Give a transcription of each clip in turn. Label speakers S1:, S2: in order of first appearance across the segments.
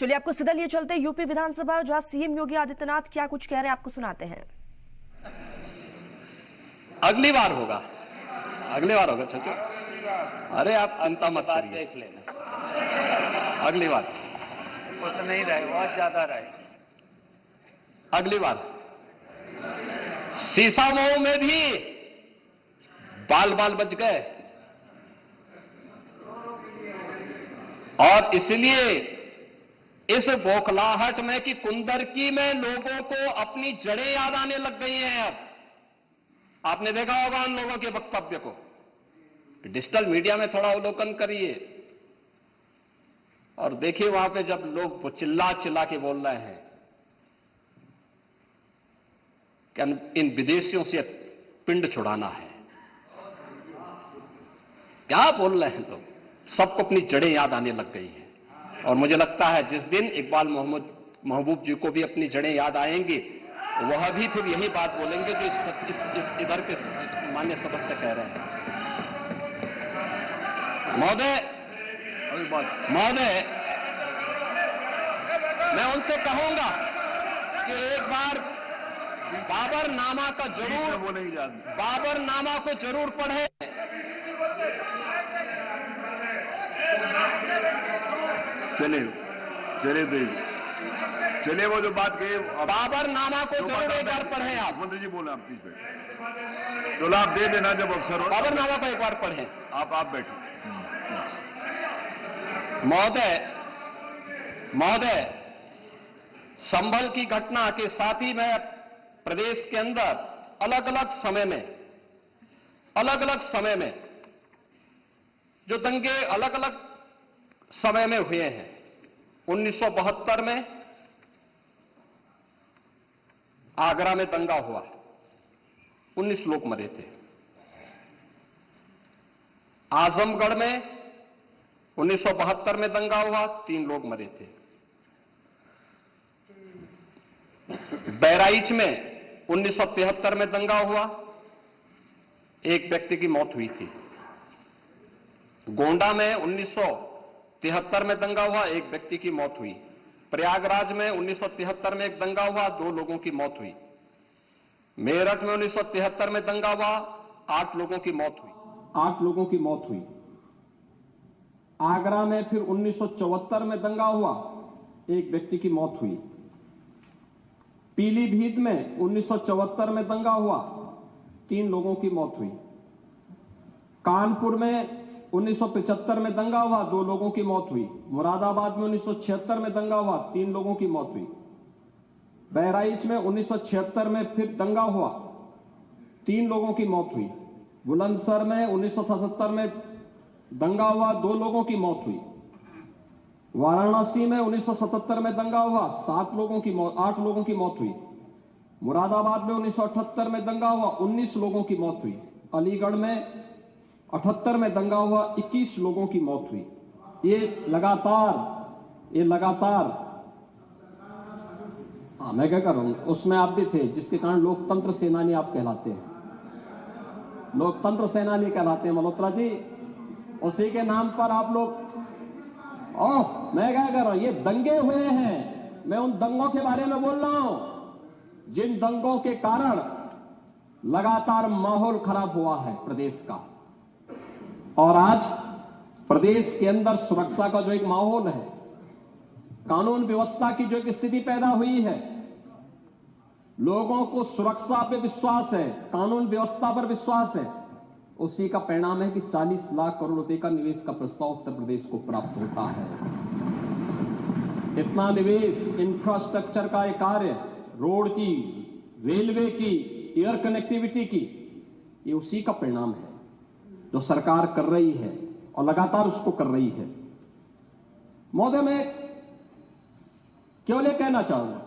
S1: चलिए आपको सीधा लिए चलते हैं यूपी विधानसभा, जहां सीएम योगी आदित्यनाथ क्या कुछ कह रहे हैं आपको सुनाते हैं।
S2: अगली बार होगा चाचा। अरे आप चिंता मत करिए,
S3: देख लेना
S2: अगली बार
S3: तो नहीं रहे, बहुत ज्यादा रहे।
S2: अगली बार सीसामऊ में भी बाल बाल बच गए और इसलिए इस बौखलाहट में कि कुंदरकी में लोगों को अपनी जड़ें याद आने लग गई हैं। अब आपने देखा होगा उन लोगों के वक्तव्य को, डिजिटल मीडिया में थोड़ा अवलोकन करिए और देखिए वहां पे जब लोग चिल्ला चिल्ला के बोल रहे हैं कि इन विदेशियों से पिंड छुड़ाना है, क्या बोल रहे हैं लोग। सबको अपनी जड़ें याद आने लग गई हैं और मुझे लगता है जिस दिन इकबाल महबूब जी को भी अपनी जड़ें याद आएंगी, वह भी फिर यही बात बोलेंगे जो इधर के माननीय सदस्य कह रहे हैं। महोदय, मैं उनसे कहूंगा कि एक बार बाबरनामा का जरूर बाबरनामा को जरूर पढ़े।
S4: चलिए वो जो बात कही
S2: बाबरनामा को जरूर एक बार पढ़ें आप।
S4: मंत्री जी बोले, आप प्लीज बैठे। चलो आप दे देना जब अवसर हो।
S2: बाबरनामा को एक बार पढ़ें
S4: आप बैठे।
S2: महोदय, संभल की घटना के साथ ही मैं प्रदेश के अंदर अलग अलग समय में जो दंगे अलग अलग समय में हुए हैं। 1972 में आगरा में दंगा हुआ, 19 लोग मरे थे। आजमगढ़ में 1972 में दंगा हुआ, 3 लोग मरे थे। बहराइच में 1973 में दंगा हुआ, 1 व्यक्ति की मौत हुई थी। गोंडा में 1973 में दंगा हुआ, 1 व्यक्ति की मौत हुई। प्रयागराज में 1973 में एक दंगा हुआ, 2 लोगों की मौत हुई। मेरठ में 1973 में दंगा हुआ, 8 लोगों की मौत हुई। आगरा में फिर 1974 में दंगा हुआ, 1 व्यक्ति की मौत हुई। पीलीभीत में 1974 में दंगा हुआ, 3 लोगों की मौत हुई। कानपुर में 1975 में दंगा हुआ, 2 लोगों की मौत हुई। मुरादाबाद में 1976 में दंगा हुआ, 3 लोगों की मौत हुई। बहराइच में 1976 में फिर दंगा हुआ, 3 लोगों की मौत हुई। बुलंदशहर में 1977 में दंगा हुआ, 2 लोगों की मौत हुई। वाराणसी में 1977 में दंगा हुआ, 8 लोगों की मौत हुई। मुरादाबाद में 1978 में दंगा हुआ, 19 लोगों की मौत हुई। अलीगढ़ में 78 में दंगा हुआ, 21 लोगों की मौत हुई। ये लगातार मैं क्या कर रहा हूं, उसमें आप भी थे, जिसके कारण लोकतंत्र सेनानी आप कहलाते हैं, लोकतंत्र सेनानी कहलाते हैं मल्होत्रा जी। उसी के नाम पर आप लोग मैं क्या कर रहा हूं, ये दंगे हुए हैं, मैं उन दंगों के बारे में बोल रहा हूं जिन दंगों के कारण लगातार माहौल खराब हुआ है प्रदेश का। और आज प्रदेश के अंदर सुरक्षा का जो एक माहौल है, कानून व्यवस्था की जो एक स्थिति पैदा हुई है, लोगों को सुरक्षा पे विश्वास है, कानून व्यवस्था पर विश्वास है, उसी का परिणाम है कि 40 लाख करोड़ रुपए का निवेश का प्रस्ताव उत्तर प्रदेश को प्राप्त होता है। इतना निवेश, इंफ्रास्ट्रक्चर का एक कार्य, रोड की, रेलवे की, एयर कनेक्टिविटी की, ये उसी का परिणाम है जो सरकार कर रही है और लगातार उसको कर रही है। महोदय, मैं केवल ये कहना चाहूंगा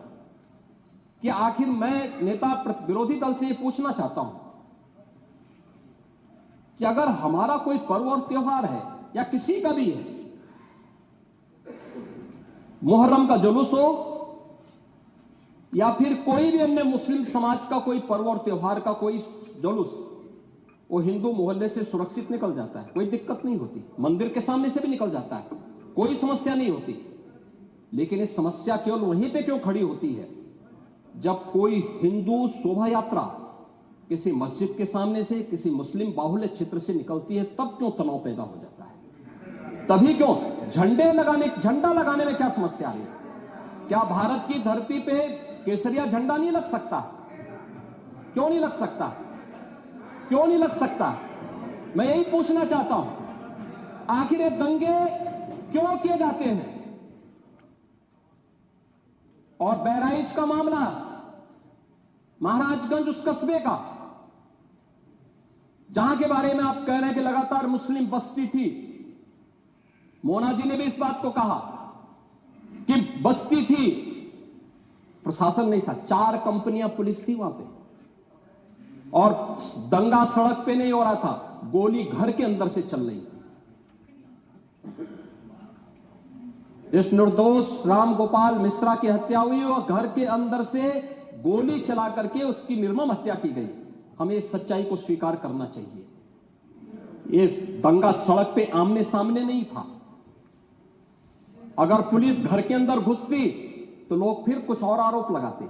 S2: कि आखिर मैं नेता विरोधी दल से ये पूछना चाहता हूं कि अगर हमारा कोई पर्व और त्योहार है या किसी का भी है, मुहर्रम का जुलूस हो या फिर कोई भी अन्य मुस्लिम समाज का कोई पर्व और त्योहार का कोई जुलूस, वो हिंदू मोहल्ले से सुरक्षित निकल जाता है, कोई दिक्कत नहीं होती, मंदिर के सामने से भी निकल जाता है, कोई समस्या नहीं होती। लेकिन ये समस्या केवल वहीं पे क्यों खड़ी होती है जब कोई हिंदू शोभा यात्रा किसी मस्जिद के सामने से, किसी मुस्लिम बाहुल्य क्षेत्र से निकलती है, तब क्यों तनाव पैदा हो जाता है? तभी क्यों झंडा लगाने में क्या समस्या है? क्या भारत की धरती पे केसरिया झंडा नहीं लग सकता? क्यों नहीं लग सकता? क्यों नहीं लग सकता? मैं यही पूछना चाहता हूं, आखिर ये दंगे क्यों किए जाते हैं? और बहराइच का मामला, महाराजगंज उस कस्बे का, जहां के बारे में आप कह रहे हैं कि लगातार मुस्लिम बस्ती थी, मोना जी ने भी इस बात को कहा कि बस्ती थी, प्रशासन नहीं था, 4 कंपनियां पुलिस थी वहां पे, और दंगा सड़क पे नहीं हो रहा था, गोली घर के अंदर से चल रही थी। इस निर्दोष राम गोपाल मिश्रा की हत्या हुई और घर के अंदर से गोली चला करके उसकी निर्मम हत्या की गई। हमें इस सच्चाई को स्वीकार करना चाहिए। ये दंगा सड़क पे आमने सामने नहीं था। अगर पुलिस घर के अंदर घुसती तो लोग फिर कुछ और आरोप लगाते।